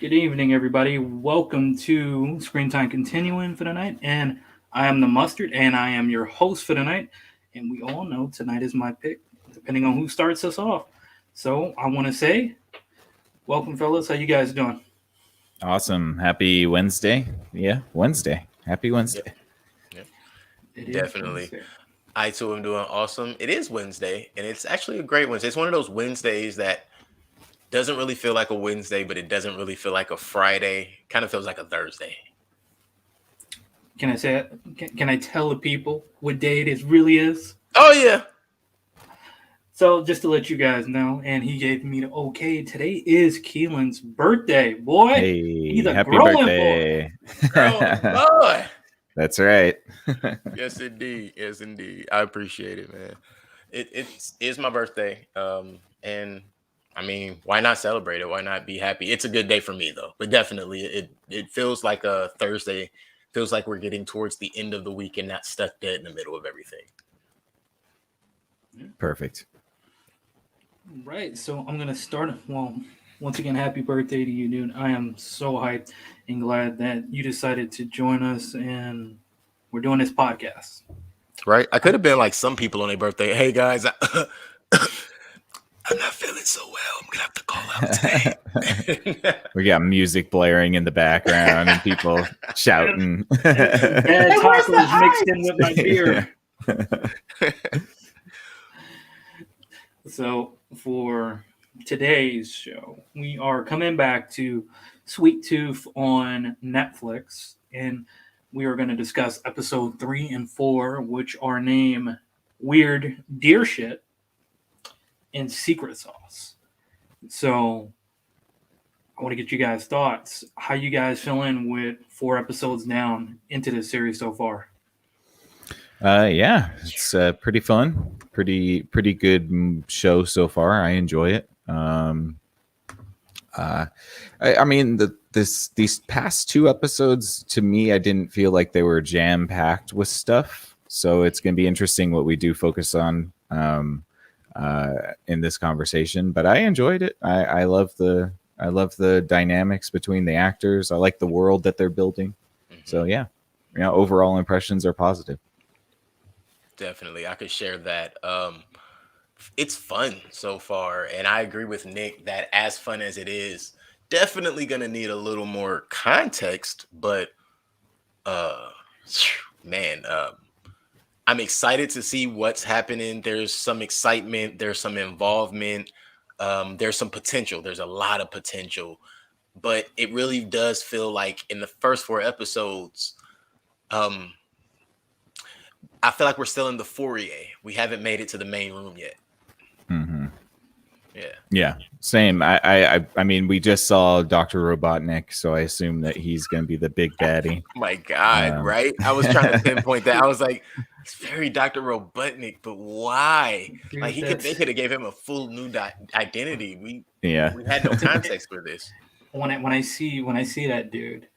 Good evening, everybody. Welcome to Screen Time Continuing for tonight. And I am the Mustard, and I am your host for tonight. And we all know tonight is my pick, depending on who starts us off. So I want to say, welcome, fellas. How you guys doing? Awesome. Happy Wednesday. Yeah, Wednesday. Happy Yep, Wednesday. yep, It is definitely. Wednesday. I too am doing awesome. It is Wednesday, and it's actually a great Wednesday. It's one of those Wednesdays that doesn't really feel like a Wednesday, but it doesn't really feel like a Friday. Kind of feels like a Thursday. Can I say it? Can I tell the people what day it is really is? Oh yeah. So just to let you guys know, and he gave me the okay. Today is Keelan's birthday, boy. He's Hey, a happy growing boy. birthday. Growing boy. That's right. Yes, indeed. Yes, indeed. I appreciate it, man. It is my birthday. And I mean, why not celebrate it? Why not be happy? It's a good day for me though. But definitely it feels like a Thursday. Feels like we're getting towards the end of the week and not stuck dead in the middle of everything. Perfect. Right. So I'm gonna start. Well, once again, happy birthday to you, dude. I am so hyped and glad that you decided to join us, and we're doing this podcast. Right? I could have been like some people on their birthday. Hey guys, I'm not feeling so well. I'm gonna have to call out today. We got music blaring in the background and people shouting. Bad where's the tacos mixed in with my beer. So for today's show, we are coming back to Sweet Tooth on Netflix, and we are going to discuss episode 3 and 4, which are named Weird Deer Shit and Secret Sauce. So I want to get you guys' thoughts. How you guys feeling with 4 episodes down into this series so far? Yeah, it's pretty fun. Pretty good show so far. I enjoy it. I mean, these past 2 episodes, to me, I didn't feel like they were jam packed with stuff. So it's going to be interesting what we do focus on in this conversation. But I enjoyed it. I love the dynamics between the actors. I like the world that they're building. So yeah, overall impressions are positive. Definitely, I could share that. It's fun so far, and I agree with Nick that as fun as it is, definitely gonna need a little more context. But uh, man, I'm excited to see what's happening. There's some excitement. There's some involvement. There's some potential. There's a lot of potential, but it really does feel like in the first 4 episodes, um, I feel like we're still in the foyer. We haven't made it to the main room yet. Mm-hmm. Yeah. Yeah, same. I mean, we just saw Dr. Robotnik, so I assume that he's going to be the big baddie. My God, right? I was trying to pinpoint that. I was like, it's very Dr. Robotnik, but why? Dude, Like they could have gave him a full new identity. We had no context for this. when I see that dude,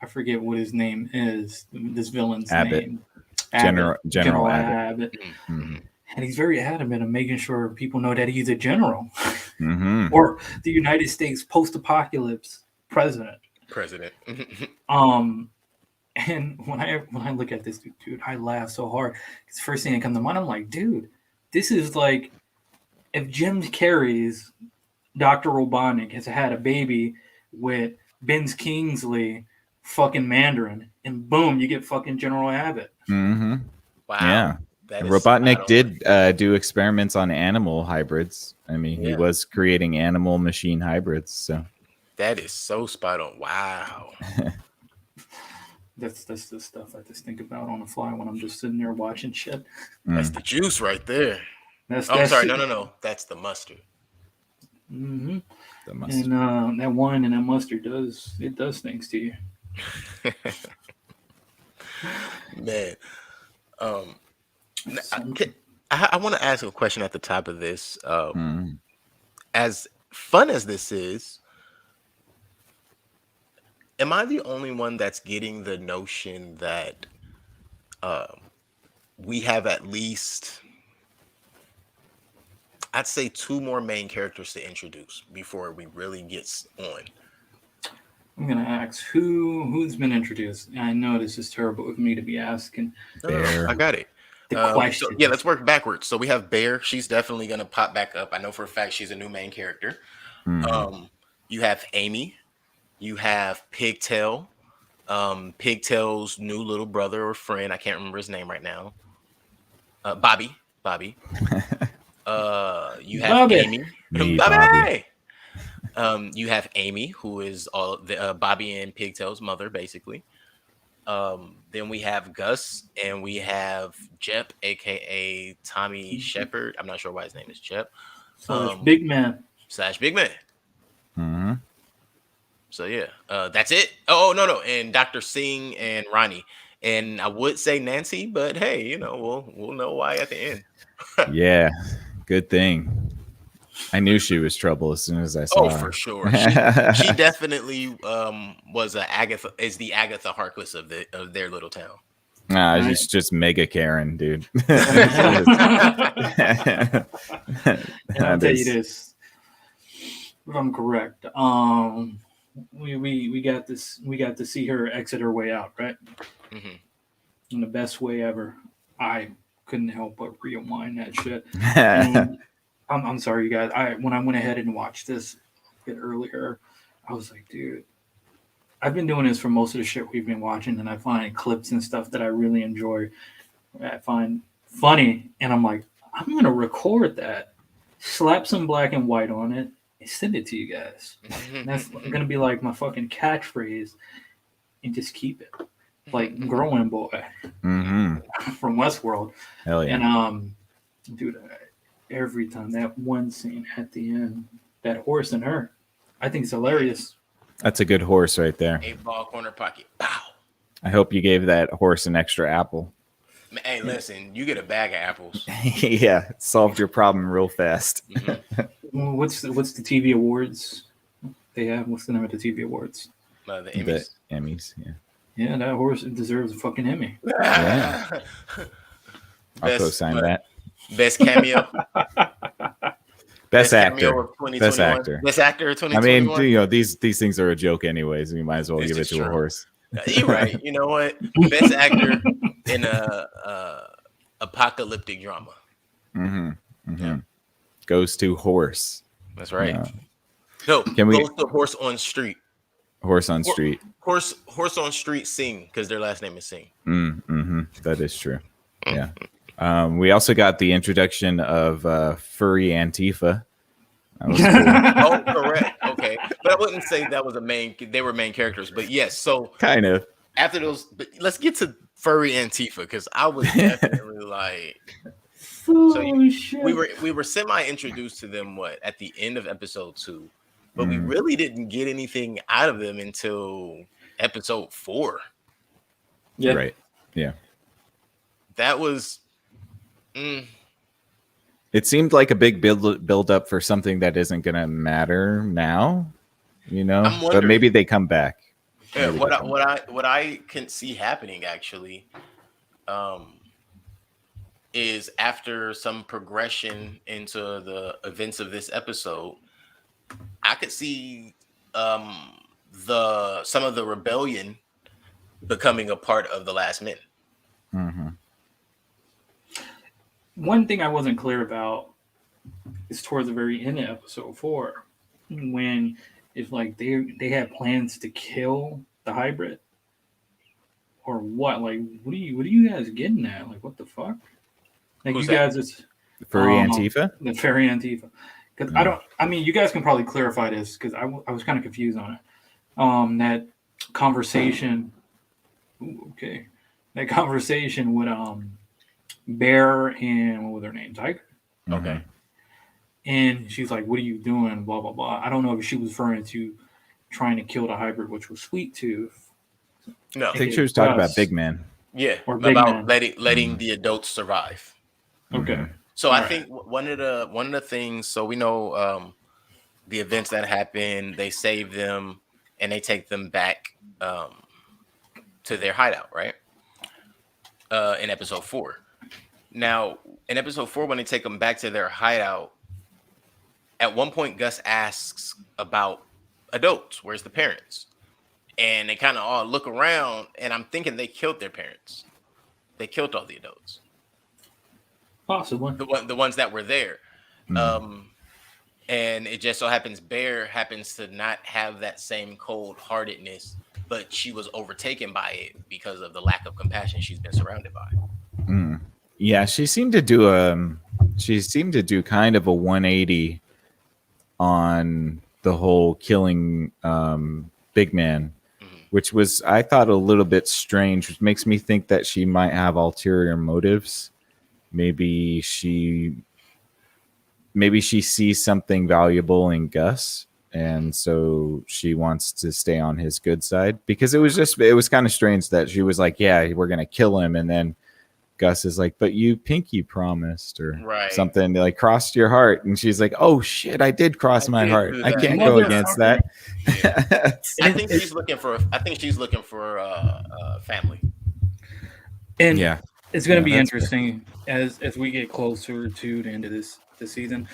I forget what his name is. This villain's Abbott. name. General Abbott. Abbott. Mm-hmm. And he's very adamant of making sure people know that he's a general Mm-hmm. or the United States post-apocalypse president. And when I look at this dude, I laugh so hard. Because first thing that comes to mind, I'm like, dude, this is like if Jim Carrey's Dr. Robotnik has had a baby with Ben Kingsley, fucking Mandarin, and boom, you get fucking General Abbott. Mm-hmm. Wow. Yeah. Robotnik did do experiments on animal hybrids. I mean, he was creating animal machine hybrids. So that is so spot on. Wow. That's the stuff I just think about on the fly when I'm just sitting there watching shit. That's the juice right there. That's I'm sorry. No. That's the mustard. Mm-hmm. The mustard. And that wine and that mustard does things to you. Man. I want to ask a question at the top of this. As fun as this is, am I the only one that's getting the notion that we have at least, I'd say, 2 more main characters to introduce before we really get on? I'm gonna ask who's been introduced. And I know this is terrible of me to be asking No, Bear. I got it. the So question. yeah, let's work backwards. So we have Bear. She's definitely gonna pop back up. I know for a fact she's a new main character. Mhm. You have Amy. You have Pigtail. Pigtail's new little brother or friend. I can't remember his name right now. Bobby. Bobby. You have Bobby. Amy. Me, Bobby. You have Amy, who is all the Bobby and Pigtail's mother, basically. Then we have Gus, and we have Jep, aka Tommy Shepard. I'm not sure why his name is Jep. / Big Man. / Big Man. Mhm. So yeah, that's it. Oh no, and Dr. Singh and Ronnie, and I would say Nancy, but hey, we'll know why at the end. Yeah, good thing. I knew she was trouble as soon as I saw Oh, her. for sure. She definitely was the Agatha Harkness of their little town. Nah, Right. she's just mega Karen, dude. And I'll That tell you is- this, if I'm correct. We got this. We got to see her exit her way out, right? Mhm. In the best way ever. I couldn't help but rewind that shit. And I'm sorry, you guys. When I went ahead and watched this a bit earlier, I was like, dude, I've been doing this for most of the shit we've been watching, and I find clips and stuff that I really enjoy. I find funny, and I'm like, I'm gonna record that, slap some black and white on it, and send it to you guys. And that's gonna be like my fucking catchphrase, and just keep it like growing boy Mhm. from Westworld. Hell yeah. And dude, every time that one scene at the end, that horse and her, I think it's hilarious. That's a good horse right there. 8-ball corner pocket. Pow. I hope you gave that horse an extra apple. Hey, listen, you get a bag of apples. Yeah, it solved your problem real fast. Mhm. Well, what's the TV awards they have? What's the name of the TV awards? The The Emmys. Emmys, yeah. Yeah, that horse deserves a fucking Emmy. Yeah. I'll Best- co-sign that. Best cameo. Best cameo actor. of 2021. Best actor. Best actor of I mean, 2021. these things are a joke anyways. We might as well This give it is to a true. horse. You're right. You know what? Best actor in a apocalyptic drama. Mm-hmm. Mm-hmm. Yeah. Goes to horse. That's right. Yeah. No, Can we- goes to horse on street. Horse on street. Horse on street sing because their last name is Singh. Mm-hmm. That is true. Yeah. We also got the introduction of furry Antifa. That was cool. Oh, correct. Okay, but I wouldn't say that was they were main characters, but yes. So Kind of. after those, but let's get to furry Antifa because I was definitely like, Oh shit! we were semi introduced to them at the end of episode 2, but we really didn't get anything out of them until episode 4. yeah. Right. Yeah. That was. It seemed like a big build up for something that isn't going to matter now, I'm but wondering- maybe they come back. Yeah, Maybe what they I, come what I what I can see happening actually, is after some progression into the events of this episode, I could see some of the rebellion becoming a part of the Last Men. Mm-hmm. One thing I wasn't clear about is towards the very end of episode 4, when it's like they had plans to kill the hybrid, or what? Like, what are you guys getting at? Like, what the fuck? Like, Who's you that? guys, it's Furry Antifa? the fairy Antifa. Because I mean, you guys can probably clarify this because I was kind of confused on it. That conversation. Ooh, okay, that conversation with Bear and what was her name? Tiger. Okay. And she's like, "What are you doing?" Blah blah blah. I don't know if she was referring to trying to kill the hybrid, which was Sweet Tooth. No, I think she was talking about Gus. Big Man. yeah, Or Big about Man. letting the adults survive. Okay. So I Right. think one of the things. So we know the events that happen. They save them and they take them back to their hideout, right? In episode 4. Now, in episode 4, when they take them back to their hideout, at one point Gus asks about adults. Where's the parents? and they kind of all look around, and I'm thinking they killed their parents. They killed all the adults, Possibly. the ones that were there. Mm. And it just so happens Bear happens to not have that same cold-heartedness, but she was overtaken by it because of the lack of compassion she's been surrounded by. Mm. Yeah, she seemed to do kind of a 180 on the whole killing Big Man, which was, I thought, a little bit strange, which makes me think that she might have ulterior motives. Maybe she sees something valuable in Gus, and so she wants to stay on his good side, because it was kind of strange that she was like, yeah, we're going to kill him. And then Gus is like, but you pinky promised, or something, like, crossed your heart. And she's like, oh shit, I did cross my heart. I can't go against that. Yeah. I think she's looking for family. And yeah, it's going to be interesting as we get closer to the end of this season.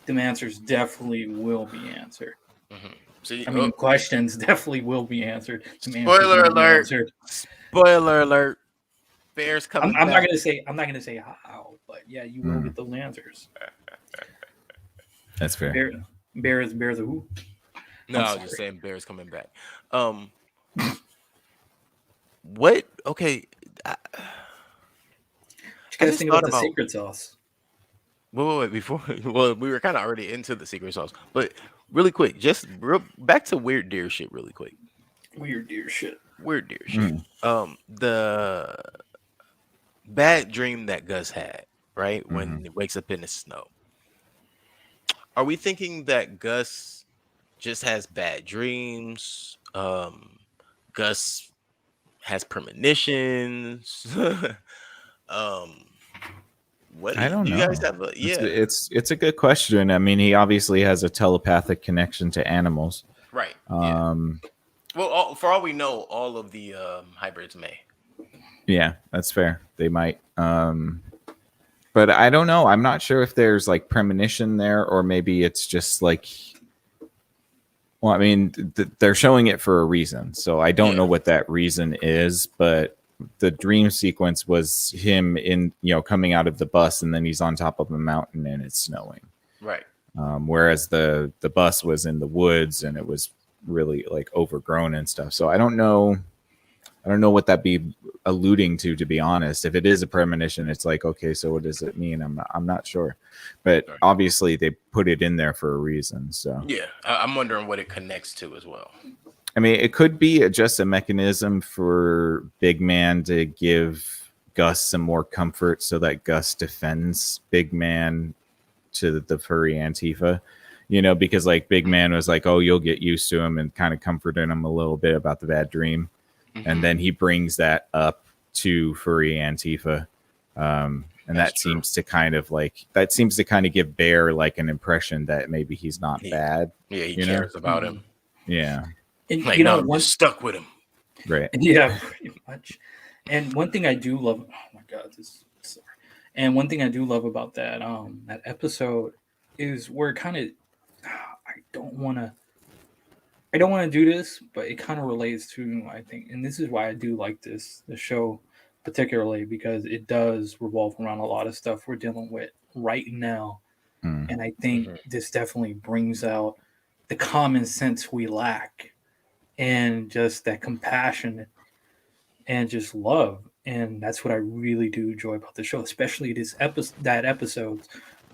The answers definitely will be answered. Mm-hmm. Questions definitely will be answered. Spoiler alert! Spoiler alert! Bear's coming. I'm not gonna say how, but yeah, you will get those answers. That's fair. Bears a who? No, I was just saying Bear's coming back. What? Okay. What you guys think about the secret sauce? Wait, before, well, we were kind of already into the secret sauce, but really quick, back to Weird Deer shit really quick. Weird Deer shit. The bad dream that Gus had, right? When he wakes up in the snow. Are we thinking that Gus just has bad dreams? Gus has premonitions? What I don't know. You guys have it's a good question. I mean, he obviously has a telepathic connection to animals, right? Well, for all we know, all of the hybrids may. Yeah, that's fair. They might. But I don't know. I'm not sure if there's like premonition there, or maybe it's just like. Well, I mean, they're showing it for a reason, so I don't know what that reason is, but the dream sequence was him coming out of the bus, and then he's on top of a mountain and it's snowing. Right. Whereas the bus was in the woods and it was really like overgrown and stuff. So I don't know what that be alluding to be honest. If it is a premonition, it's like, okay, so what does it mean? I'm not sure, but obviously they put it in there for a reason. So yeah, I'm wondering what it connects to as well. I mean, it could be just a mechanism for Big Man to give Gus some more comfort, so that Gus defends Big Man to the furry Antifa, because like Big Man was like, oh, you'll get used to him, and kind of comforting him a little bit about the bad dream. And then he brings that up to furry Antifa. And that seems to kind of give Bear like an impression that maybe he's not bad. Yeah, he cares about him. Yeah. And, we're stuck with him. Right. Yeah, pretty much. And one thing I do love, oh my God, sorry. And one thing I do love about that that episode is where kind of, I don't want to do this, but it kind of relates to, I think, and this is why I do like the show particularly, because it does revolve around a lot of stuff we're dealing with right now. And I think this definitely brings out the common sense we lack, and just that compassion and just love. And that's what I really do enjoy about the show, especially that episode,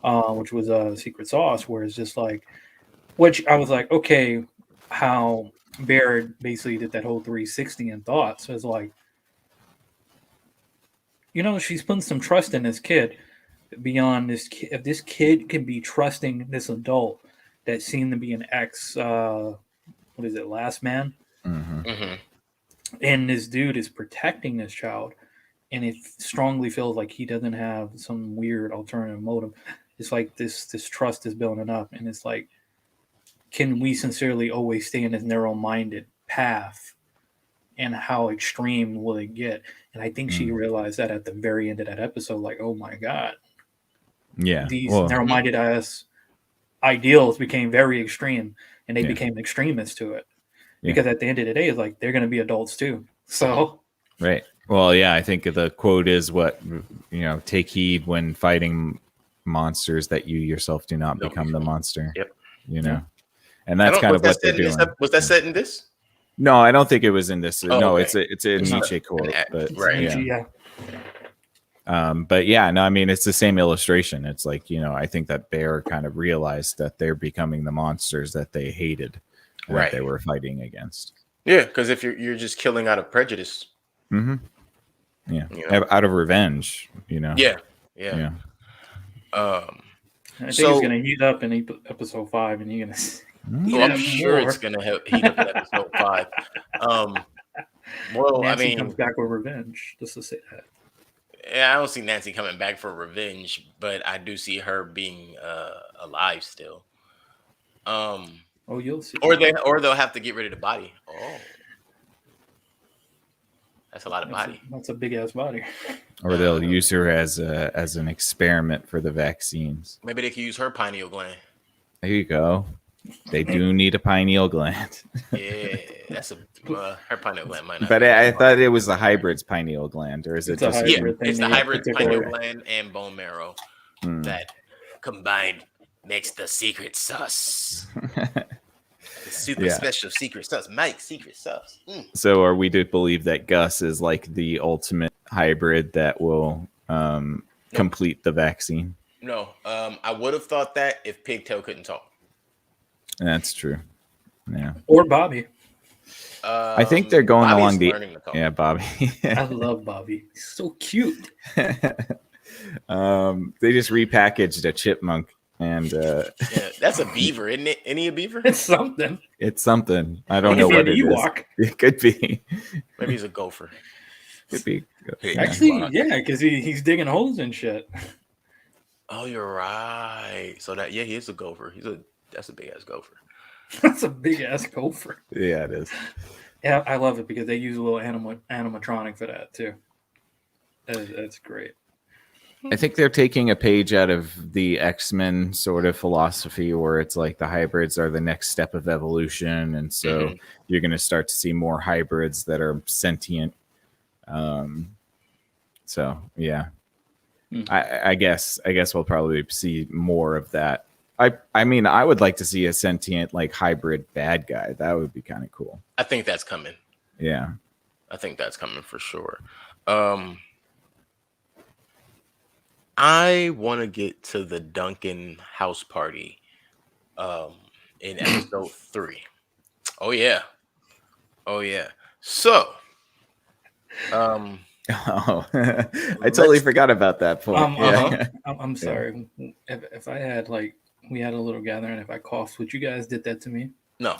which was Secret Sauce, where it's just like, which I was like, okay, how Bear basically did that whole 360 in thought. So it's like, she's putting some trust in this kid beyond this kid. If this kid can be trusting this adult that seemed to be an last man? And this dude is protecting this child, and it strongly feels like he doesn't have some weird alternative motive. It's like this trust is building up, and it's like, can we sincerely always stay in this narrow-minded path, and how extreme will it get? And I think she realized that at the very end of that episode, like, oh my God. Yeah. These narrow-minded ass ideals became very extreme, and they became extremists to it. because at the end of the day, it's like they're going to be adults too. So Right. Well, yeah, I think the quote is what, take heed when fighting monsters that you yourself do not become the monster. Yep. And that's kind of what they're doing. Was that set in this? No, I don't think it was in this. Oh, no, okay. it's a Nietzsche quote. But, Right. Yeah. But yeah, no, I mean, it's the same illustration. It's like, I think that Bear kind of realized that they're becoming the monsters that they hated, that they were fighting against. Yeah, because if you're just killing out of prejudice. Mm-hmm. Yeah, out of revenge, Yeah. I think it's going to heat up in episode 5, and you're going to. I'm sure it's going to heat up in episode 5. Well, Nancy comes back with revenge. Just to say that. Yeah, I don't see Nancy coming back for revenge, but I do see her being alive still. You'll see. Or they'll have to get rid of the body. Oh. That's a lot of body. That's a big ass body. Or they'll use her as an experiment for the vaccines. Maybe they can use her pineal gland. There you go. They do need a pineal gland. Yeah, that's her pineal gland might not. But I thought it was the hybrid's pineal gland, or is it just? It's the hybrid pineal gland and bone marrow that combined makes the secret sauce. Super special secret sauce. Mike's secret sauce. So are we to believe that Gus is like the ultimate hybrid that will complete the vaccine? No. I would have thought that if Pigtail couldn't talk. That's true. Yeah. Or Bobby. I think they're going along Bobby. I love Bobby. He's so cute. They just repackaged a chipmunk. And that's a beaver, isn't it? Any a beaver? It's something. I don't know what it is. Ewok. It could be. Maybe he's a gopher. Could be. Actually, yeah, because he's digging holes and shit. Oh, you're right. So he is a gopher. That's a big ass gopher. That's a big ass gopher. Yeah, it is. Yeah, I love it because they use a little animatronic for that too. That's great. I think they're taking a page out of the X-Men sort of philosophy where it's like the hybrids are the next step of evolution. And so you're going to start to see more hybrids that are sentient. So, yeah, I guess we'll probably see more of that. I mean, I would like to see a sentient like hybrid bad guy. That would be kind of cool. I think that's coming. Yeah. I think that's coming for sure. I want to get to the Duncan house party in episode 3. Oh yeah. So I totally forgot about that point. I'm sorry. If I had we had a little gathering, if I coughed, would you guys did that to me? No.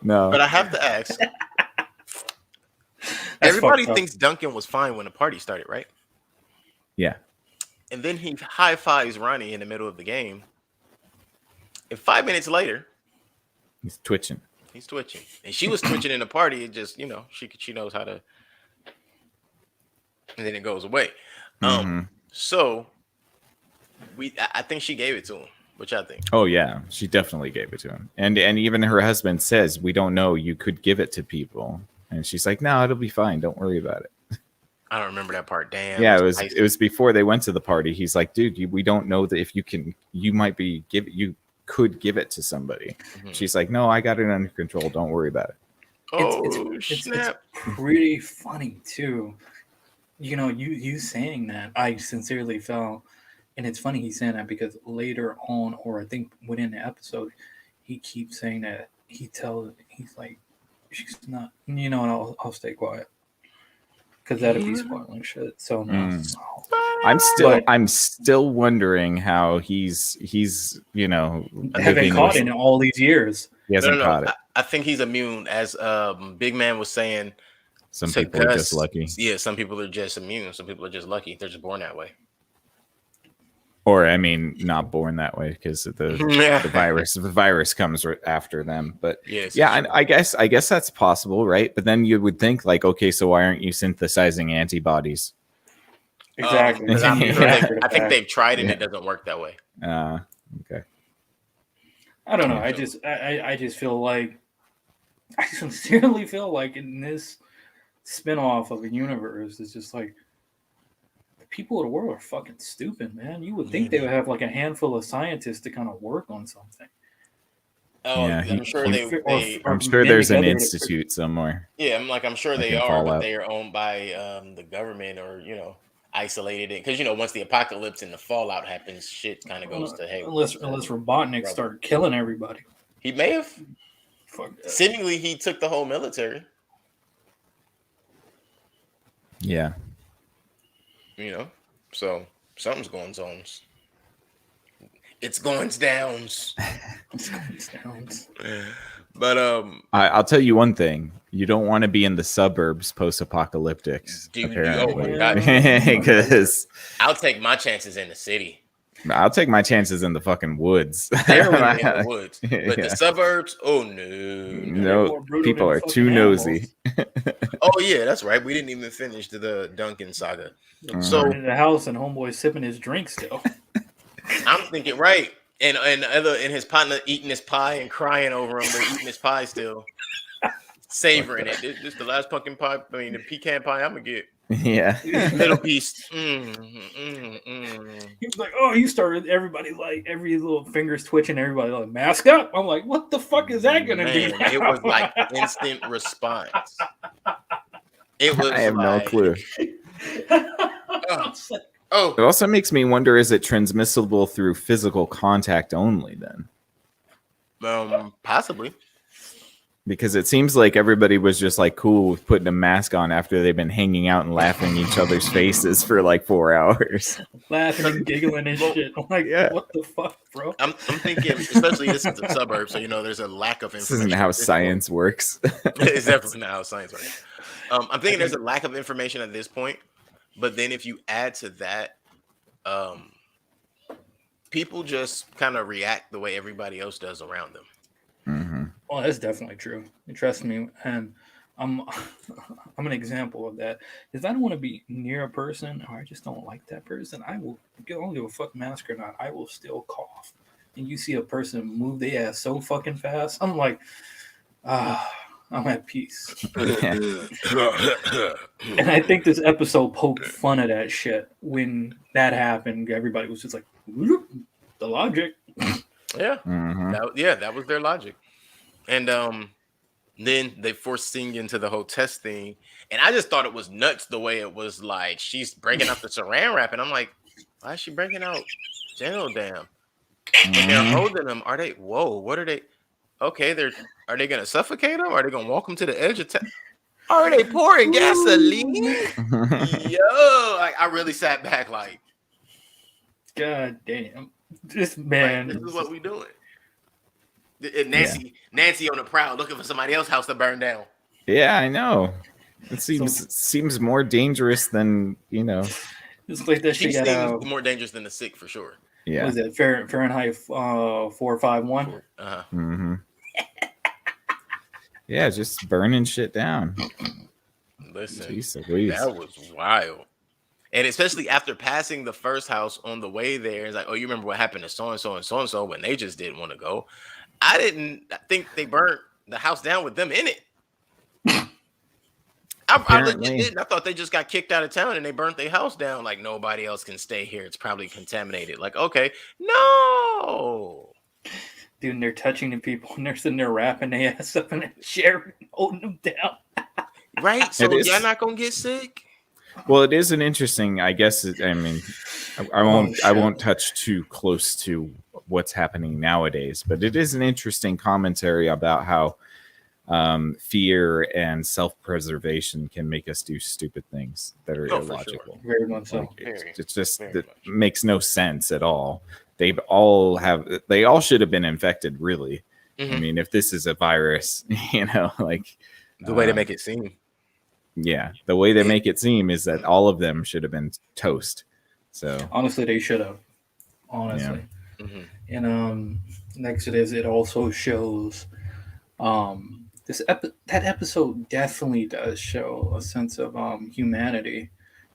No. But I have to ask. Everybody thinks Duncan was fine when the party started, right? Yeah. And then he high fives Ronnie in the middle of the game. And 5 minutes later, he's twitching. And she was twitching in the party. It just, she knows how to. And then it goes away. So I think she gave it to him. What y'all think? Oh yeah, she definitely gave it to him. And even her husband says, "We don't know. You could give it to people." And she's like, "No, it'll be fine. Don't worry about it." I don't remember that part. Damn. Yeah, it was before they went to the party. He's like, "Dude, we don't know that if you could give it to somebody." She's like, "No, I got it under control. Don't worry about it." Snap! It's pretty funny too. You saying that, I sincerely felt, and it's funny he's saying that because later on, or I think within the episode, he keeps saying that he's like, she's not, and I'll stay quiet because that'd be spoiling shit. So no. I'm still wondering how he's haven't caught it in all these years. He hasn't caught it. I think he's immune, as Big Man was saying. Some people are just lucky. Yeah, some people are just immune. Some people are just lucky. They're just born that way. Or, I mean, not born that way because of the virus. The virus comes right after them. But I guess that's possible, right? But then you would think like, okay, so why aren't you synthesizing antibodies? Exactly. I think they've tried and it doesn't work that way. Okay. I don't know. Yeah. I just feel like I sincerely feel like in this spin-off of a universe, it's just like the people of the world are fucking stupid, man. You would think they would have like a handful of scientists to kind of work on something. Oh, Yeah, I'm sure I'm sure men there's an together to- institute somewhere. yeah, I'm sure Like they in are, but Fallout. they are owned by the government or isolated it because once the apocalypse and the fallout happens, shit kind of goes to hey. unless Robotnik started killing everybody. He may have. Fuck that. Seemingly, he took the whole military. Yeah. So something's going on. It's going downs. But I'll tell you one thing: you don't want to be in the suburbs post-apocalyptic. Dude, Apparently, oh my God. because I'll take my chances in the city. I'll take my chances in the fucking woods. Barely in the woods, but Yeah. the suburbs. Oh no. No, more brutal people than are fucking too animals. nosy. Oh yeah, that's right. We didn't even finish the Duncan saga. So in the house and homeboy sipping his drink still. I'm thinking right, and his partner eating his pie and crying over him, but eating his pie still, savoring it. This is the last pumpkin pie. I mean, the pecan pie I'm gonna get. Yeah. Middle piece. He was like, "Oh, you started." Everybody like every little fingers twitching. Everybody like mask up. I'm like, "What the fuck is that gonna do?" Man, it was like instant response. It was. I have no like, clue. Oh, It also makes me wonder: is it transmissible through physical contact only? Then, possibly. because it seems like everybody was just like cool with putting a mask on after they've been hanging out and laughing in each other's faces for like 4 hours. Laughing and giggling and shit. I'm like, Yeah. what the fuck, bro? I'm thinking, especially this is the suburbs, so there's a lack of This information. isn't how at this science works. point. It's definitely not how science works. I'm thinking there's a lack of information at this point, but then if you add to that, people just kind of react the way everybody else does around them. Mhm. Well, that's definitely true. Trust me, and I'm I'm an example of that. If I don't want to be near a person or I just don't like that person, I don't give a fuck mask or not. I will still cough. And you see a person move their ass so fucking fast, I'm like, I'm at peace. And I think this episode poked fun at that shit when that happened. Everybody was just like, "Whoop, the logic." Yeah. Mhm. That was their logic. And then they forced Sing into the whole test thing. And I just thought it was nuts the way it was like she's breaking out the saran wrap. And I'm like, why is she breaking out General Dam? And they're Mhm. holding them. Are they, whoa, what are they? Okay, are they gonna suffocate them? Are they gonna walk them to the edge of Are they pouring gasoline? Yo, I really sat back like, God damn. This man. this is what we doing. And Nancy on the prowl looking for somebody else's house to burn down. Yeah, I know. It seems more dangerous than It's like that She shit got seems more dangerous than the sick for sure. what Yeah. was that Fahrenheit 451? hmm Yeah, just burning shit down. Listen, Jeez Louise. that was wild. And especially after passing the first house on the way there, it's like, oh, you remember what happened to so and so and so and so when they just didn't want to go. I think they burnt the house down with them in it. I legit didn't. I thought they just got kicked out of town and they burnt their house down. Like nobody else can stay here. It's probably contaminated. Like, okay, no. Dude, and they're touching the people and they're sitting there wrapping their ass up in a chair and holding them down. Right? So It is- y'all not gonna get sick? Well, it is an interesting. I guess. I mean, I won't touch too close to what's happening nowadays, but it is an interesting commentary about how fear and self-preservation can make us do stupid things that are Oh, for sure. illogical. Very much so. Like, Very, it's just very that much. makes no sense at all. They all should have been infected, really. I Mhm. mean, if this is a virus, like The way to make it seem. yeah, the way they make it seem is that all of them should have been toast. So Honestly, they should have. Honestly. Mhm. And next to this, it also shows that episode definitely does show a sense of humanity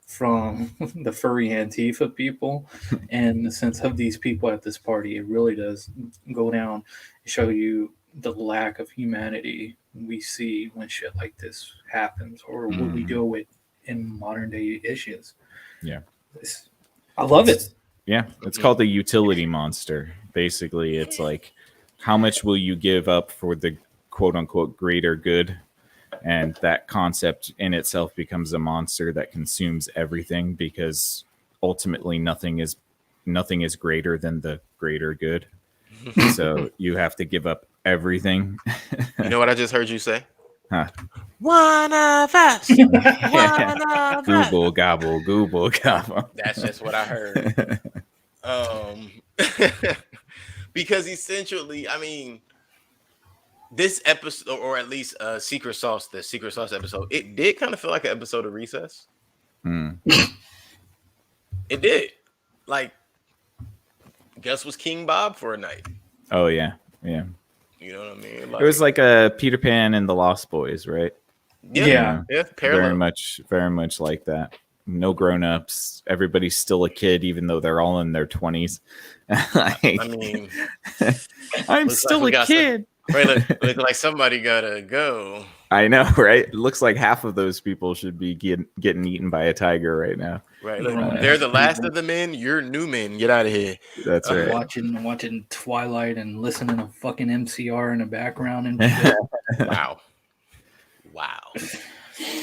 from the furry Antifa people and the sense of these people at this party. It really does go down and show you the lack of humanity we see when shit like this happens or what we deal with in modern day issues. Yeah. I love it. Yeah, it's called the utility monster. Basically, it's like, how much will you give up for the quote unquote greater good? And that concept in itself becomes a monster that consumes everything, because ultimately nothing is greater than the greater good. So you have to give up everything. You know what I just heard you say? Huh. One of us. One of us. Google gobble, Google gobble. That's just what I heard. Because essentially, I mean, this episode, or at least the Secret Sauce episode, it did kind of feel like an episode of Recess. It did. Like, Gus was King Bob for a night. Oh yeah, yeah. You know what I mean? It was like a Peter Pan and the Lost Boys, right? Yeah. Very much like that. No grown-ups. Everybody's still a kid, even though they're all in their 20s. Like, I mean, I'm still a kid. Look like somebody gotta go. I know, right? It looks like half of those people should be getting eaten by a tiger right now. Right. Look, they're the last of the men. You're new men. Get out of here. That's right. Watching Twilight and listening to fucking MCR in the background and shit. Wow.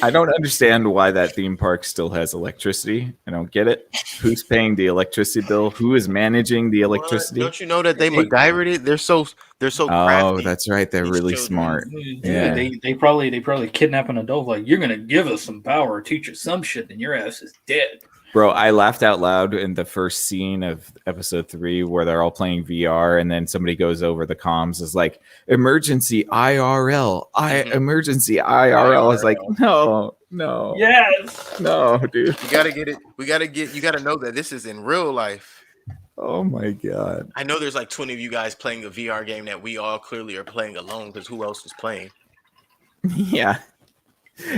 I don't understand why that theme park still has electricity. I don't get it. Who's paying the electricity bill? Who is managing the electricity? Don't you know that they MacGyvered it? They're so crafty. Oh, that's right. They're really children. smart. Dude, Yeah. they probably kidnap an adult. Like, you're gonna give us some power or teach us some shit, and your ass is dead. Bro, I laughed out loud in the first scene of episode 3 where they're all playing VR, and then somebody goes over the comms is like, emergency IRL, emergency IRL. I was like, no, Yes. no, dude. You gotta get it. You gotta know that this is in real life. Oh my god. I know there's like 20 of you guys playing a VR game that we all clearly are playing alone, because who else is playing? Yeah.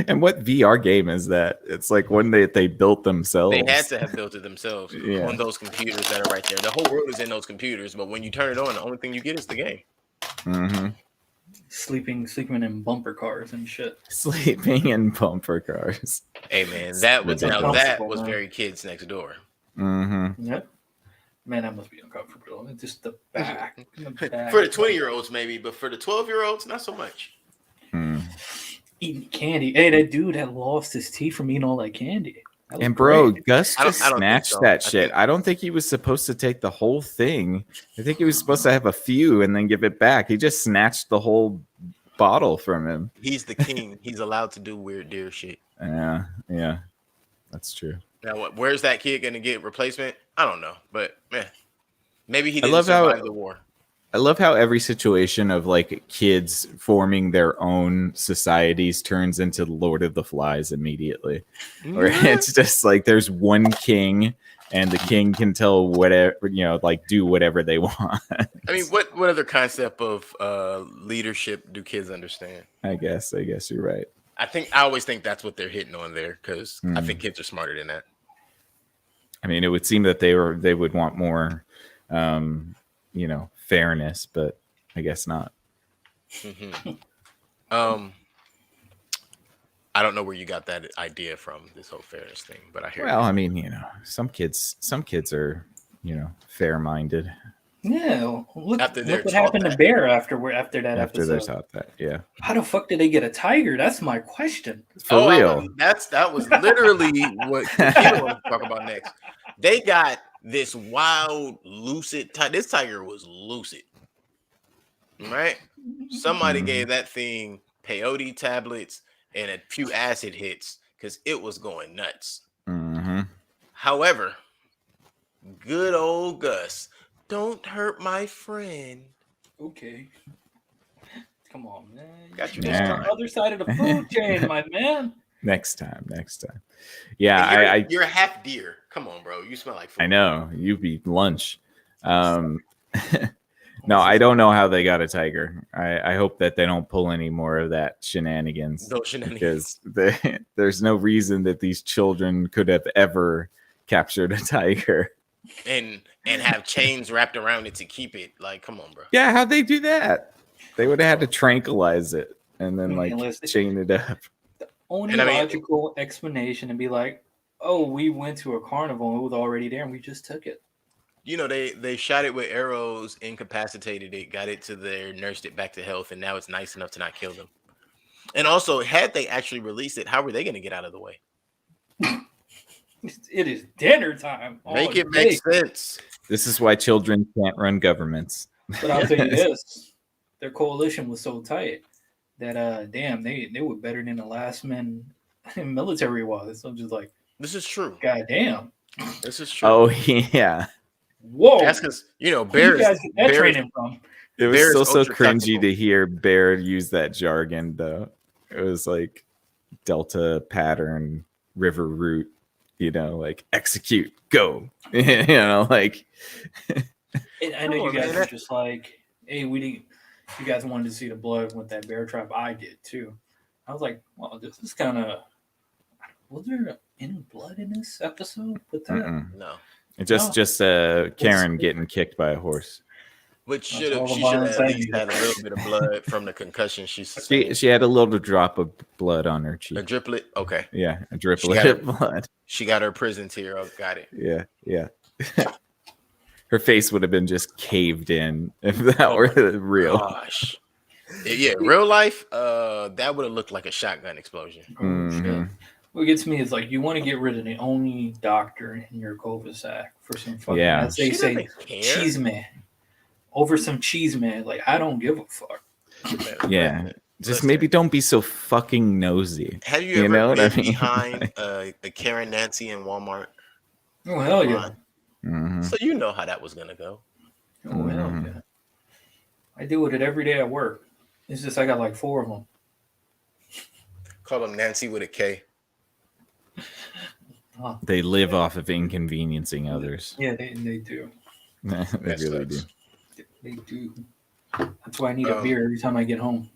And what VR game is that? It's like one they built themselves. They had to have built it themselves Yeah. on those computers that are right there. The whole world is in those computers, but when you turn it on, the only thing you get is the game. Mm-hmm. Sleeping in bumper cars and shit. Sleeping in bumper cars. Hey man, that was Ridiculous. very Kids Next Door. Mm-hmm. Yep. Man, that must be uncomfortable. It's just the back. For the 20-year-olds maybe, but for the 12-year-olds, not so much. Eating candy. Hey, that dude that lost his teeth from eating all that candy. That was And bro, great. Gus I don't just think snatched so. that I shit. think- I don't think he was supposed to take the whole thing. I think he was supposed to have a few and then give it back. He just snatched the whole bottle from him. He's the king. He's allowed to do weird deer shit. Yeah, that's true. Now, where's that kid gonna get replacement? I don't know, but maybe he I didn't love how- survive the war. I love how every situation of like kids forming their own societies turns into Lord of the Flies immediately. Or it's just like there's one king and the king can tell whatever, like do whatever they want. I mean, what other concept of leadership do kids understand? I guess you're right. I always think that's what they're hitting on there, because I think kids are smarter than that. I mean, it would seem that they would want more, fairness, but I guess not. I don't know where you got that idea from, this whole fairness thing, but I hear Well, you. I mean, some kids are, fair-minded Yeah, look After they're what taught happened to that. Bear after that after they're episode. taught that. Yeah, How the fuck did they get a tiger? That's my question. for real. That was literally what Kilo wanted to talk about next. They got this wild, lucid tiger. This tiger was lucid, right? Somebody gave that thing peyote tablets and a few acid hits because it was going nuts. Mm-hmm. However, good old Gus, don't hurt my friend. Okay. Come on, man. Got you You're this on time. the other side of the food chain, my man. Next time. Yeah, And you're a half deer. Come on, bro. You smell like food. I know you beat lunch. No, I don't know how they got a tiger. I hope that they don't pull any more of that shenanigans. No shenanigans. Because there's no reason that these children could have ever captured a tiger. And have chains wrapped around it to keep it. Like, come on, bro. Yeah, how'd they do that? They would have had to tranquilize it and then like chain it up. Only logical explanation and be like, oh, we went to a carnival and it was already there and we just took it. You know, they shot it with arrows, incapacitated it, got it to there, nursed it back to health, and now it's nice enough to not kill them. And also, had they actually released it, how were they going to get out of the way? It is dinner time. Make it make sense. This is why children can't run governments. But I'll tell you this, their coalition was so tight that damn, they were better than the last men military was. So I'm just like, this is true. God damn. This is true. Oh yeah. Whoa. That's because, you know, Bears. Where you guys get that training from? It was Bears so ultra cringy tactical. to hear Bear use that jargon though. It was like Delta pattern, river route, you know, like execute, go. You know, like And I know you guys were just like, hey, you guys wanted to see the blood with that bear trap. I did too. I was like, well, this is kind of, was there any blood in this episode with that? mm-mm. No. Just Karen getting kicked by a horse. Which she That's all should the have violence at I least need. had a little bit of blood from the concussion she sustained. She had a little drop of blood on her A cheek. driplet? Okay. Yeah, a She driplet got of blood. She got her prison tear. Oh, got it. Yeah. Her face would have been just caved in if that were real. Gosh. Yeah, real life, that would have looked like a shotgun explosion. Oh, shit. Mhm. What gets me is like, you want to get rid of the only doctor in your cul-de-sac for some fucking, Yeah. as they She say, doesn't care. cheese man. Over some cheese man. Like, I don't give a fuck. Yeah. Just Listen. maybe don't be so fucking nosy. Have you You ever know what been I mean? behind a Karen Nancy in Walmart? Oh, hell yeah. Mhm. So you know how that was gonna go. Oh, hell Mhm. yeah. I deal with it every day at work. It's just I got like 4 of them. Call them Nancy with a K. They live off of inconveniencing others. Yeah, they do. They That's really do. nuts. They do. That's why I need a beer every time I get home.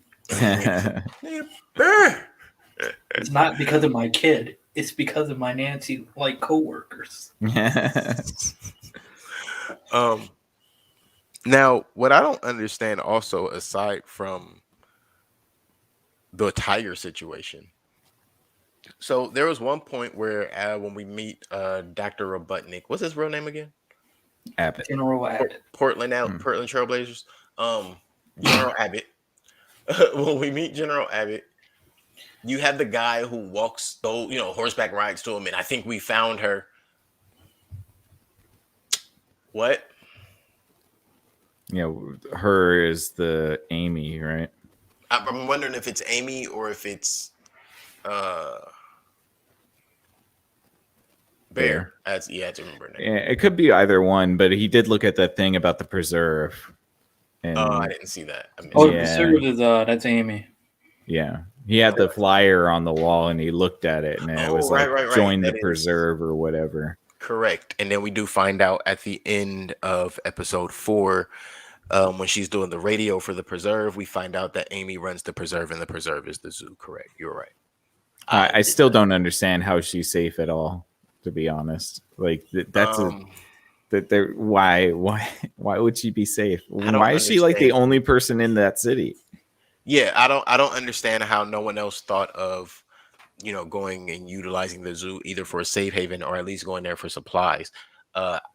It's not because of my kid. It's because of my Nancy like coworkers. Now, what I don't understand also, aside from the tiger situation, so there was one point where when we meet Dr. Robotnik, what's his real name again? Abbott. General Abbott. Portland Trailblazers. General Abbott. When we meet General Abbott, you have the guy who walks, horseback rides to him, and I think we found her. What? You know, her is the Amy, right? I'm wondering if it's Amy or if it's Bear. I had to remember her name. Yeah, it could be either one, but he did look at that thing about the preserve. And I didn't see that. I missed Oh, it. the Yeah. preserve is that's Amy. yeah, he had the flyer on the wall and he looked at it and it was like right. join That the is- preserve or whatever. Correct. And then we do find out at the end of episode 4, when she's doing the radio for the preserve, we find out that Amy runs the preserve and the preserve is the zoo. Correct. You're right. I still don't understand how she's safe at all, to be honest. Like that's why would she be safe? don't Why is she like the understand. only person in that city? Yeah, I don't understand how no one else thought of, going and utilizing the zoo either for a safe haven or at least going there for supplies.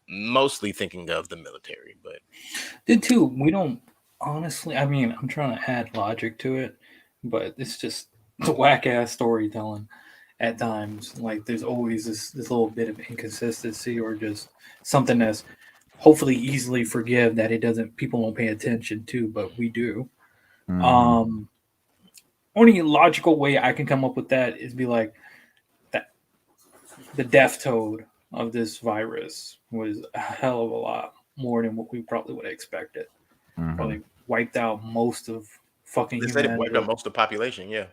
Mostly thinking of the military, but Did too. We don't honestly. I mean, I'm trying to add logic to it, but it's just whack ass storytelling at times. Like there's always this little bit of inconsistency or just something that's hopefully easily forgive that people don't pay attention to, but we do. Mhm. Only logical way I can come up with that is be like that the death toll of this virus was a hell of a lot more than what we probably would have expected. Mhm. Probably wiped out most of fucking they said it wiped humanity. out most of the population. Yeah.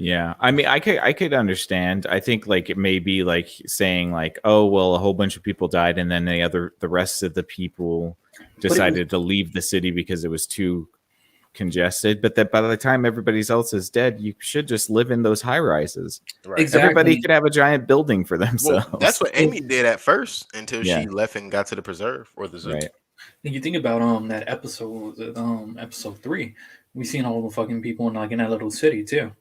Yeah, I mean, I could understand. I think like it may be like saying like, oh well, a whole bunch of people died, and then the rest of the people But it was, decided to leave the city because it was too congested. But that by the time everybody else is dead, you should just live in those high rises. Right. exactly. Everybody could have a giant building for Well, themselves. that's what Amy did at first until Yeah. she left and got to the preserve or the zoo. Right. And you think about that episode, was it episode 3? We seen all the fucking people in like in that little city too.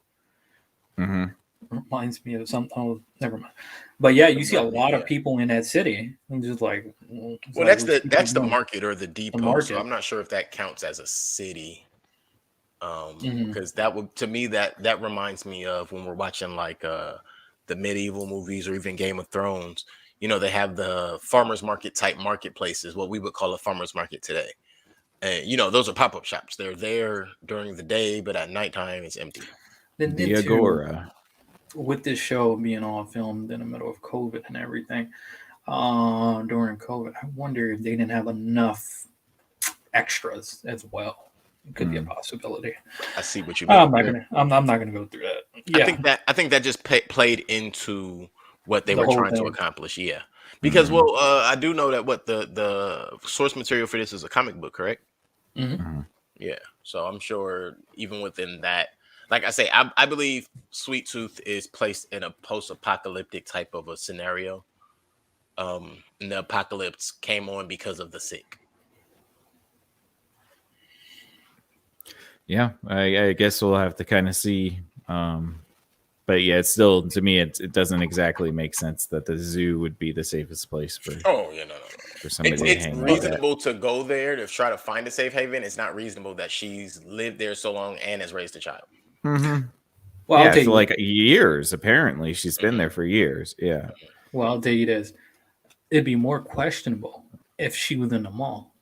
Hmm. Reminds me of something. Oh, never mind. But yeah, you see a lot Yeah. of people in that city. I'm just like, Well, like, that's what's the people doing? market or the depot. So market. I'm not sure if that counts as a city. Mhm. Because that would, to me, that reminds me of when we're watching like the medieval movies or even Game of Thrones. You know, they have the farmers market type marketplaces, what we would call a farmers market today. And you know, those are pop-up shops. They're there during the day, but at nighttime it's empty. Then The too, Agora. with this show being all filmed in the middle of COVID and everything, during COVID, I wonder if they didn't have enough extras as well. It could be a possibility. I see what you mean. I'm not gonna go through that. Yeah, I think that just played into what they The were whole trying to thing. accomplish. Yeah, because I do know that what the source material for this is a comic book, correct? Mhm. Yeah, so I'm sure even within that, like I say, I believe Sweet Tooth is placed in a post-apocalyptic type of a scenario. And the apocalypse came on because of the sick. Yeah, I guess we'll have to kind of see. But yeah, it's still, to me, it doesn't exactly make sense that the zoo would be the safest place for Oh yeah, no. for somebody to It's hang out at. reasonable to go there to try to find a safe haven. It's not reasonable that she's lived there so long and has raised a child. Mm-hmm. Well, Yeah, I'll tell for you. like years. Apparently, she's been there for years. Yeah, Well, I'll tell you this: it'd be more questionable if she was in the mall.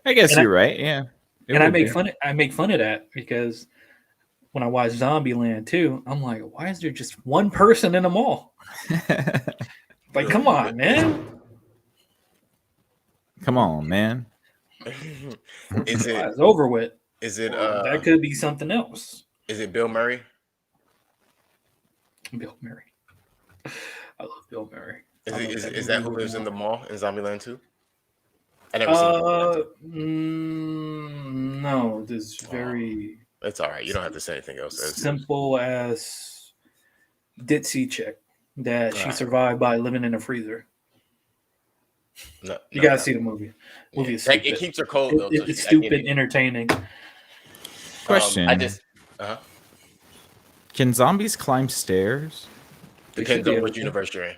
I guess And I- you're right. Yeah, it And I would make be. fun. I make fun of that because when I watch Zombieland too, I'm like, why is there just one person in the mall? Like, come on, man. Come on, man. Is it It's over with. is it That could be something else. is it Bill Murray? Bill Murray. I love Bill Murray. Is that who lives in the mall in Zombieland 2? I never seen Zombieland 2. No, this very It's all right. You don't have to say anything else. simple as ditzy chick that she Right. survived by living in a freezer. No, You no, gotta no. see the movie. Movie is It stupid. keeps her cold though. so It's I get stupid, it. entertaining. Question: I just Can zombies climb stairs? depends be on able which to. universe you're in.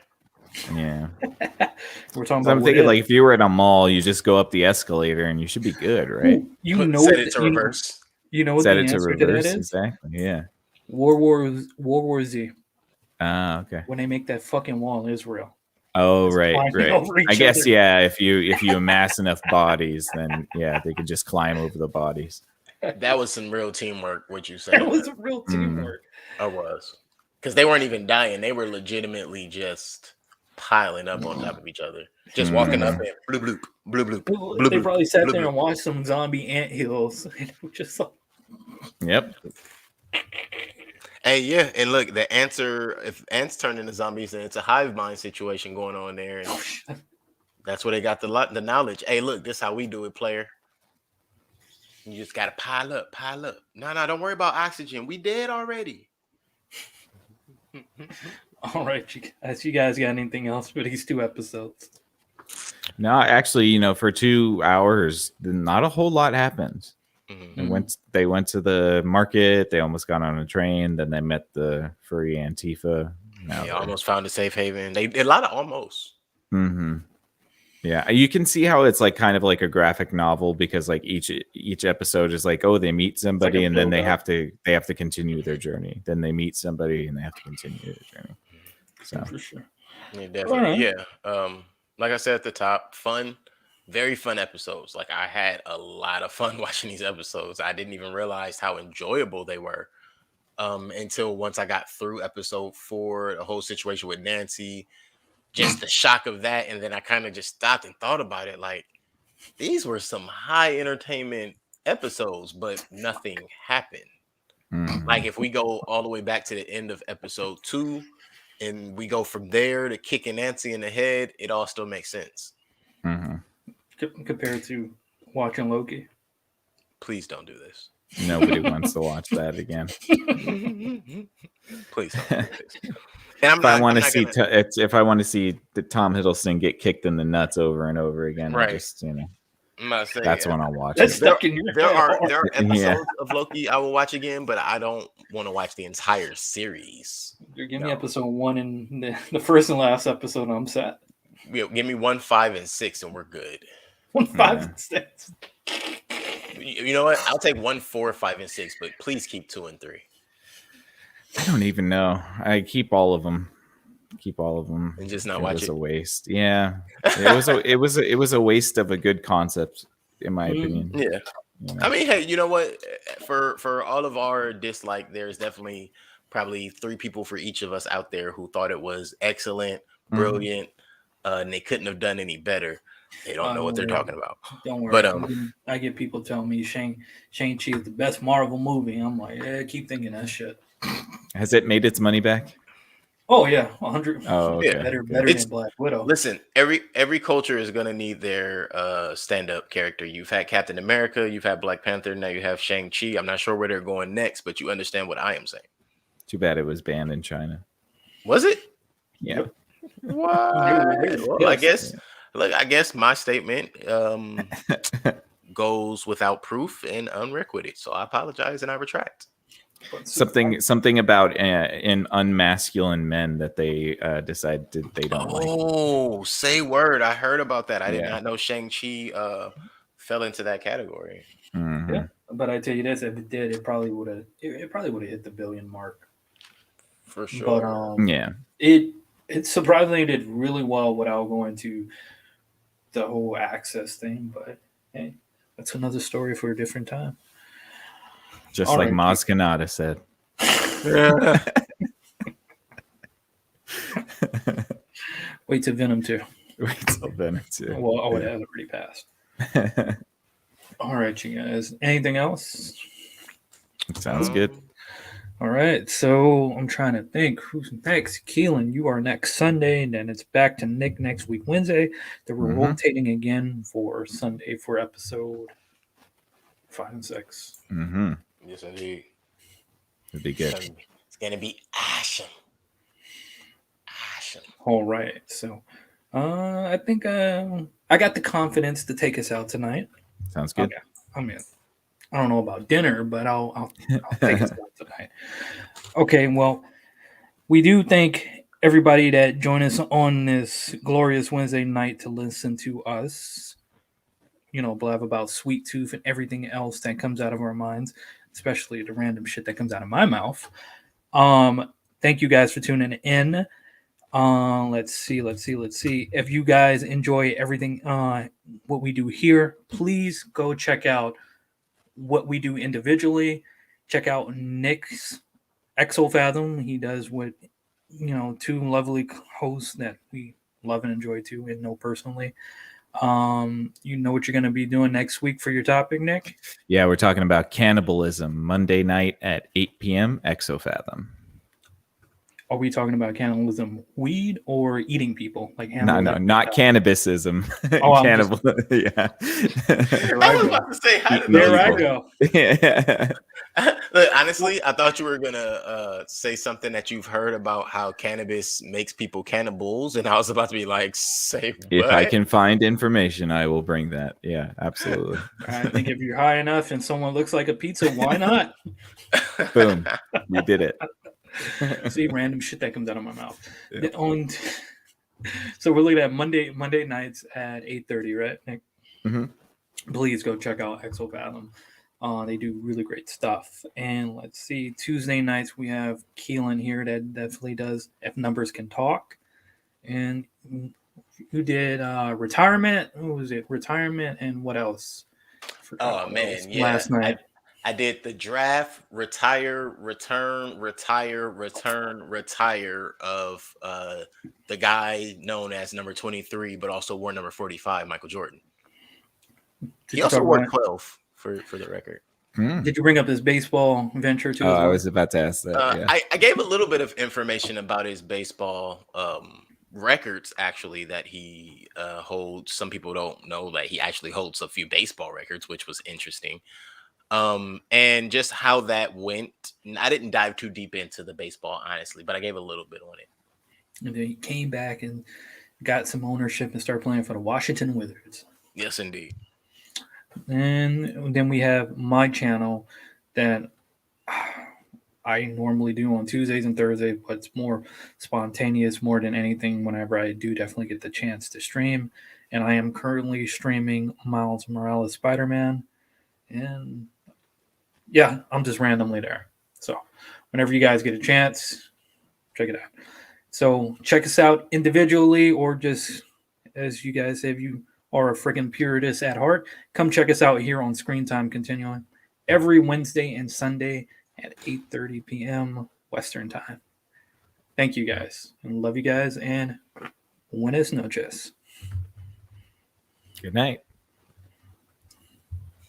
Yeah, We're talking 'Cause about. I'm thinking like if you were at a mall, you just go up the escalator and you should be good, right? you know Set what it to you know- reverse. You know what Set the it to answer to that reverse. is? Exactly. Yeah. World War Z. Ah, okay. When they make that fucking wall in Israel. Oh, Just right, climbing right. over each I guess other. yeah. If you amass enough bodies, then yeah, they could just climb over the bodies. That was some real teamwork. What you said? That was real teamwork. I was, because they weren't even dying. They were legitimately just piling up on top of each other, just walking up and bloop bloop bloop bloop. bloop, They bloop, probably sat bloop, there bloop. and watched some zombie anthills. And it was just like, Yep. Hey, yeah, and look, the answer, if ants turn into zombies, then it's a hive mind situation going on there, and that's where they got the knowledge. Hey, look, this how we do it, player. You just gotta pile up, pile up. No, don't worry about oxygen. We dead already. all right, you guys got anything else for these 2 episodes? No, actually, for 2 hours, not a whole lot happens. Mhm. They went to the market. They almost got on a train. Then they met the furry Antifa. They almost found a safe haven. They did a lot of almost. Mm-hmm. Yeah, you can see how it's like kind of like a graphic novel because like each episode is like, oh, they meet somebody and then they have to continue their journey. Then they meet somebody and they have to continue their journey. So For sure. Yeah, definitely. All right. Yeah. Like I said at the top, fun, very fun episodes. Like I had a lot of fun watching these episodes. I didn't even realize how enjoyable they were. Until once I got through episode 4, the whole situation with Nancy, just the shock of that, and then I kind of just stopped and thought about it. Like these were some high entertainment episodes, but nothing happened. Mhm. Like if we go all the way back to the end of episode 2 and we go from there to kicking Nancy in the head, it all still makes sense. Mhm. Compared to watching Loki. Please don't do this. Nobody wants to watch that again. Please don't do this. And If I want to I'm not see, gonna- if I want to see the Tom Hiddleston get kicked in the nuts over and over again, I Right. just I'm not saying that's when I'll watch That's it. stuck in your there head. are episodes Yeah. of Loki I will watch again, but I don't want to watch the entire series. Give me No. episode 1 and the first and last episode. I'm set. Give me 1, 5, and 6, and we're good. 1, 5, Yeah. and 6. You know what? I'll take 1, 4, 5, and 6, but please keep 2 and 3. I don't even know. I keep all of them. And just not It watch was it. a waste. Yeah, it was a waste of a good concept, in my opinion. Yeah. You know? I mean, hey, you know what? For all of our dislike, there's definitely probably 3 people for each of us out there who thought it was excellent, brilliant, and they couldn't have done any better. They don't know what they're talking about. Don't worry. But I get people telling me Shang-Chi is the best Marvel movie. I'm like, yeah, keep thinking that shit. Has it made its money back? Oh yeah, 100. Oh, okay. Yeah. Better It's- than Black Widow. listen, every culture is gonna need their stand-up character. You've had Captain America, you've had Black Panther, now you have Shang-Chi. I'm not sure where they're going next, but you understand what I am saying. Too bad it was banned in China. Was it? Yeah. What? Well, Yes. I guess my statement goes without proof and unrequited. So I apologize and I retract. Something about in unmasculine men that they decided they don't like. Oh, say word. I heard about that. I did Yeah. not know Shang-Chi fell into that category. Mhm. Yeah. But I tell you this, if it did, it probably would have. It probably would have hit the billion mark. For sure. But Yeah. it surprisingly did really well without going to the whole access thing. But hey, that's another story for a different time. Just All like right. Maz Kanata said. Wait till Venom 2. Wait till then. Well, I would have already passed. All right, you guys. Anything else? Sounds good. All right. So I'm trying to think who's next. Keelan, you are next Sunday, and then it's back to Nick next week, Wednesday. Then we're Mhm. rotating again for Sunday for episode 5 and 6. Mm-hmm. Yes, indeed. It'd be good. It's gonna be awesome. Awesome. All right. So I think I got the confidence to take us out tonight. Sounds good. Okay. I mean, I don't know about dinner, but I'll take us out tonight. Okay, well, we do thank everybody that joined us on this glorious Wednesday night to listen to us, blab about Sweet Tooth and everything else that comes out of our minds, especially the random shit that comes out of my mouth. Thank you guys for tuning in. Let's see. If you guys enjoy everything what we do here, please go check out what we do individually. Check out Nick's Exofathom. He does what 2 lovely hosts that we love and enjoy too and know personally. You know what you're going to be doing next week for your topic, Nick? Yeah, we're talking about cannibalism Monday night at 8 p.m. Exofathom. Are we talking about cannibalism, weed, or eating people? Like No, not cannabisism. Oh, I'm Cannibal. Yeah. There I I was go. about to say, how did There I those go. Yeah. Look, honestly, I thought you were gonna say something that you've heard about how cannabis makes people cannibals, and I was about to be like, "Say If what?" I can find information, I will bring that. Yeah, absolutely. I think if you're high enough and someone looks like a pizza, why not? Boom. You did it. See, random shit that comes out of my mouth. Yeah. So we're looking at Monday nights at 8:30, right, Nick? Mhm. Please go check out Exofathom. They do really great stuff. And let's see, Tuesday nights we have Keelan here that definitely does If Numbers Can Talk. And who did retirement? Who was it? Retirement and what else? I forgot Oh what man, else. yeah. Last night. I did the draft, retire, return, retire, return, retire of the guy known as number 23, but also wore number 45, Michael Jordan. Did He you also talk wore about- 12 for the record. Did you bring up his baseball venture too? Oh, as I well? was about to ask that. Yeah. I gave a little bit of information about his baseball records, actually, that he holds. Some people don't know that he actually holds a few baseball records, which was interesting. And just how that went. I didn't dive too deep into the baseball, honestly, but I gave a little bit on it. And then he came back and got some ownership and started playing for the Washington Wizards. Yes, indeed. And then we have my channel that I normally do on Tuesdays and Thursdays, but it's more spontaneous more than anything whenever I do definitely get the chance to stream. And I am currently streaming Miles Morales Spider-Man. And yeah, I'm just randomly there. So whenever you guys get a chance, check it out. So check us out individually, or just as you guys say, if you are a freaking purist at heart, come check us out here on Screen Time Continuing every Wednesday and Sunday at 8:30 p.m. Western Time. Thank you guys, and love you guys, and buenas noches. Good night.